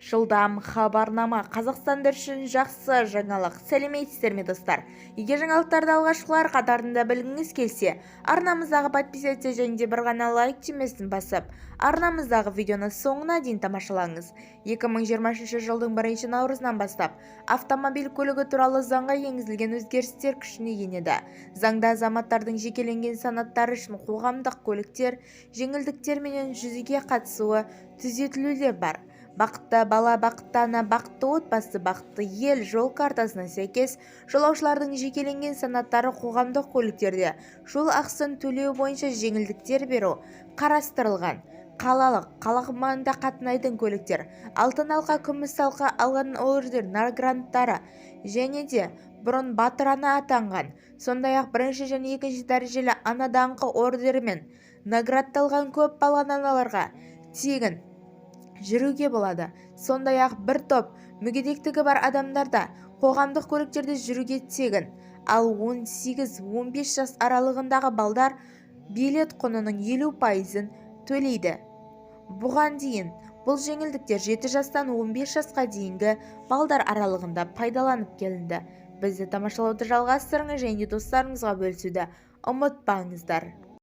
Жылдам хабарнама қазақстандық үшін жақсы жаңалық. Сәлеметсіздер ме достар? Егер жаңалықтарды алғашқылар қатарында білгіңіз келсе, арнамыздағы подписаться және де бір ғана лайк түймесін басып, арнамыздағы видеоны соңына дейін тамашалаңыз. 2023 жылдың 1 наурызынан бастап автомобиль көлігі туралы заңға енгізілген өзгерістер күшіне енеді. Заңда азаматтардың жекеленген санаттары үшін қоғамдық көліктер жеңілдіктер менен жүзеге қатысуы түзетілулер бар. Бақытты бала, бақытты ана, бақытты отбасы, бақытты ел жол картасына сәйкес жолаушылардың жекеленген санаттары қоғамдық көліктерде жол ақысын төлеу бойынша жеңілдіктер беру қарастырылған. Қала маңында қатынайтын көліктер алтын алқа, күміс алқа алған ордер гранттары және де бұрын батыр ана атанған, сондай-ақ бірінші және екінші дәрежелі ана даңқы ордерімен наградталған көп балалы аналарға тегін жүруге болады. Сондай-ақ бір топ мүгедектігі бар адамдарда қоғамдық көліктерде жүруге тегін, ал 18-15 жас аралығындағы балдар билет құнының 50%-ын төлейді. Бұған дейін бұл жеңілдіктер 7 жастан 15 жасқа дейінгі балдар аралығында пайдаланып келінді. Бізді тамашалауды жалғастырыңыз және достарыңызға бөлісуді ұмытпаңыздар.